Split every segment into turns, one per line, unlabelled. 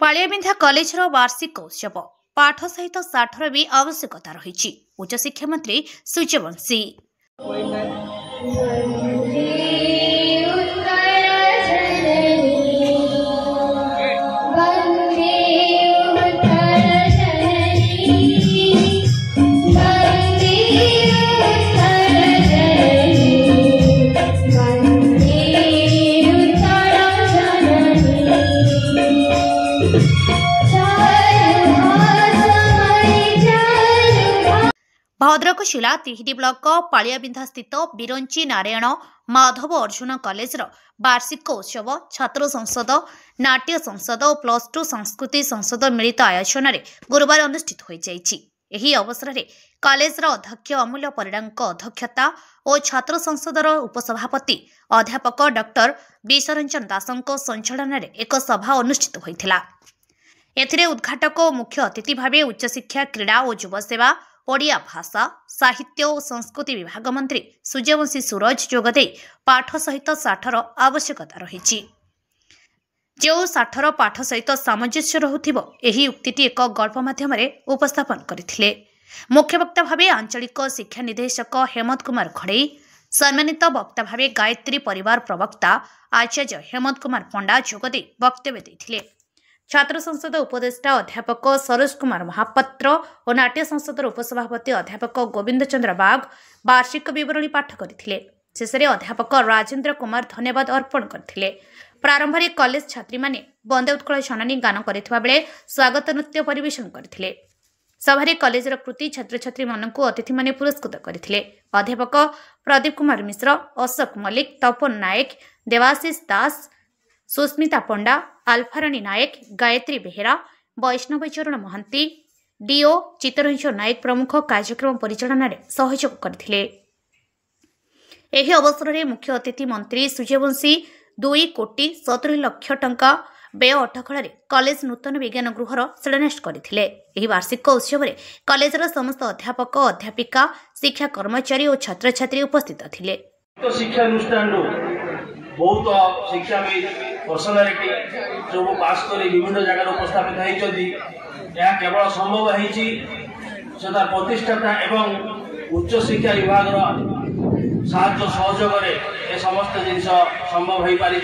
पालियाबिंधा college वार्षिक उत्सव पाठ सहित साठर भी आवश्यकता रही। उच्च शिक्षा मंत्री सूर्यवंशी भद्रक जिला तिहिडी ब्लॉक पालियाबिंधा स्थित बिरंची नारायण माधव अर्जुन कॉलेज वार्षिक उत्सव छात्र संसद नाट्य संसद और +2 संस्कृति संसद मिलित आयोजन में गुरुवार अनुष्ठित हो जाइछि। अवसर में कॉलेज अध्यक्ष अमूल्य परिडा अध्यक्षता और छात्र संसदर उपसभापति अध्यापक डॉक्टर विश्वरंजन दासों संचालन में एक सभा अनुष्ठित होता। एथिरे उद्घाटक और मुख्य अतिथि भाव उच्चशिक्षा क्रीड़ा और युव सेवा ओडिया भाषा साहित्य और संस्कृति विभाग मंत्री सूर्यवंशी सूरज जोगदे पाठ सहित साठर आवश्यकता रही। जो साठर पाठ सहित सामंजस्य रहुथिबो एही उक्तिटी एक गल्प माध्यम उपस्थापन करथिले। मुख्य वक्ता भावे आंचलिक शिक्षा निदेशक हेमंत कुमार खड़े, सम्मानित वक्ता भावे गायत्री परिवार प्रवक्ता आचार्य हेमंत कुमार पंडा जोगदे वक्तव्य देथिले। छात्र संसद उपदेष्टा अध्यापक सरोज कुमार महापात्र और नाट्य संसदर उपसभापति अध्यापक गोविंद चंद्र बाग वार्षिक विवरणी पाठ करथिले। शेष में अध्यापक राजेन्द्र कुमार धन्यवाद अर्पण करथिले। प्रारंभ में कॉलेज छात्री माने वंदे उत्कल जननी गान करथिबा बेले स्वागत नृत्य परिवेशन करथिले। सभारे कॉलेजर कृति छात्र छात्री मानकु अतिथि माने पुरस्कृत करथिले। अध्यापक प्रदीप कुमार मिश्र, अशोक मल्लिक, तपन नायक, देवाशीष दास, सुस्मिता पंडा, आल्फाराणी नायक, गायत्री बेहेरा, वैष्णव चरण महांती, डीओ चित्तरंजन नायक प्रमुख कार्यक्रम परिचालन में सहयोग करथिले। एही अवसर में मुख्य अतिथि मंत्री सूर्यवंशी 2,70,00,000 टंका व्यय अटकल कॉलेज नूतन विज्ञान गृहर शिलान्यास करथिले। एही वार्षिक उत्सव में कॉलेजर समस्त अध्यापक अध्यापिका शिक्षा कर्मचारी और छात्र छात्री उपस्थित थिले।
तो शिक्षा अनुष्ठान बहुत शिक्षाविद पर्सनालिटी जो पास कर विभिन्न जगह उपस्थापित होती केवल संभव होता प्रतिष्ठाता एवं उच्च शिक्षा विभाग साहाय्य सहयोग ए समस्त जिनस संभव हो पारि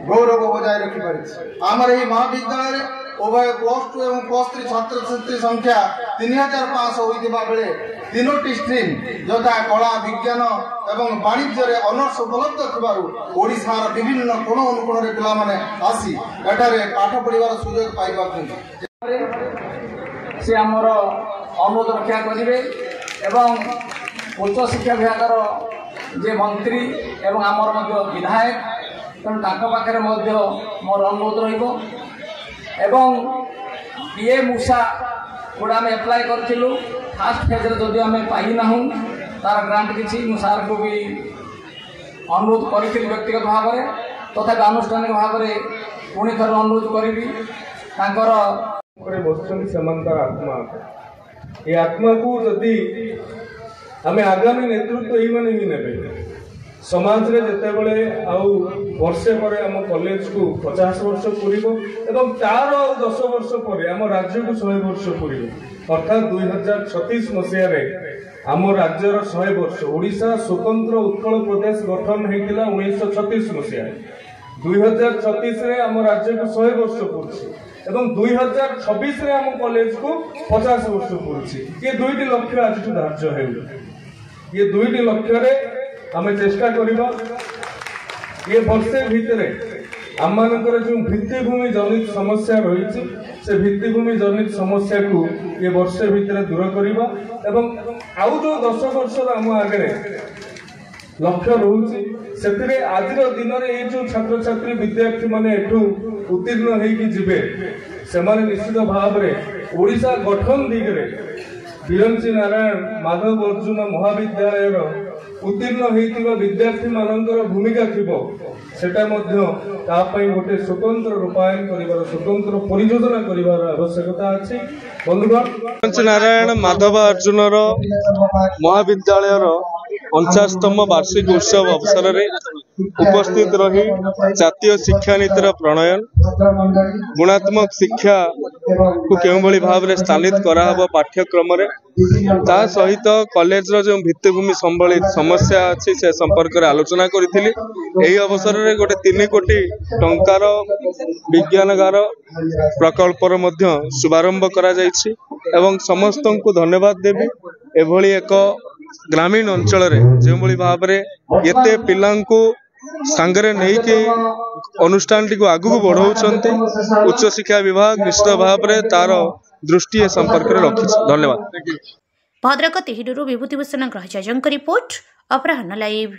गौरव बजाय रखिपारि। आमर एही महाविद्यालय उभय +2 एवं +3 छात्र छात्री संख्या 3,500 होइतिबा बेले तीनोटी स्ट्रीम जथा कला विज्ञान एवं वाणिज्य ऑनर्स उपलब्ध थिबारु ओडिशार विभिन्न कोण अनुकोण रे पिला माने आसी एटारे पाठ पढ़िबार सुयोग पाइ पाछन।
से हमर अनुरोध रक्षा करिवे एवं उच्च शिक्षा विभागर जे मंत्री एवं आमर मध्य विधायक तेणु तांको पाखरे मध्य मोर अनुरोध रहिबो एवं पीए मूषा गुड़ा आम एप्लाय करूँ फास्ट फेज जदि आम पाई ना तार ग्रांट किसी सार को भी अनुरोध करी व्यक्तिगत भाव में तथा आनुष्ठानिक भाव में पुणी थर अनुरोध करी
आत्मा ये आत्मा को जदि आम आगामी नेतृत्व ही ने समाज रे जते बळे आउ वर्षे पर आम कॉलेज को 50 वर्ष पूरिबो एवं तार 10 वर्ष पर आम राज्य को 100 वर्ष पूरिबो अर्थात 2036 मसीह रे आम राज्यर 100 वर्ष। ओडिशा स्वतंत्र उत्कल प्रदेश गठन होइतिला 1936 मसीह 2036 रे आम राज्य को 100 वर्ष पूर्छि एवं 2026 रे आम कॉलेज को 50 वर्ष पूर्छि। ये दुईटी लक्ष्य आज धार्य हेउ ये दुईटी लक्ष्य रे आम चेष्टा करिबा ये वर्षे भितरे आम मानकर जो भित्तिभूमि जनित समस्या रही से भित्तिभूमि जनित समस्या को ये वर्षे भितरे दूर करिबा एवं आउ जो 10 वर्ष आम आगे लक्ष्य रोचे से आज दिन में ये जो छात्र छात्री विद्यार्थी माने एठू उत्तीर्ण होइकी जिबे से निश्चित भाव में ओडिशा गठन दिगरे बिरंची नारायण माधव अर्जुन महाविद्यालय उत्तीर्ण होइतिबा विद्यार्थी मानकर भूमिका थिबो सेटा मध्य तापई गोटे स्वतंत्र रूपायन करिवार स्वतंत्र परियोजना करिवार आवश्यकता अछि। बंधुगण
नारायण माधव अर्जुन महाविद्यालय 50तम वार्षिक उत्सव अवसर में
उपस्थित रही जातीय शिक्षा नीतिर प्रणयन गुणात्मक शिक्षा को केउं भली भाव रे स्थानित कराहब पाठ्यक्रम रे ता सहित कॉलेज रो जो भित्तिभूमि संबलित समस्या अछि से संपर्क रे आलोचना करिथिली। एही अवसर रे गोटे 3 कोटी टंकार विज्ञानगार प्रकल्प रो मध्य शुभारंभ करा जायछि एवं समस्त को धन्यवाद देबी। एभली एक ग्रामीण अंचल रे जो भली भाव रे एते पिलांको सांगरे नहीं कि अनुष्ठान टी को आगु बढ़ाउछन्ते उच्च शिक्षा विभाग निश्चित भाव रे तार दृष्टि संपर्क रे रखिछ। धन्यवाद।
भद्रक तिहिडीरू विभूतिभूषण ग्रहजाजंक रिपोर्ट अपराह्न लाइव।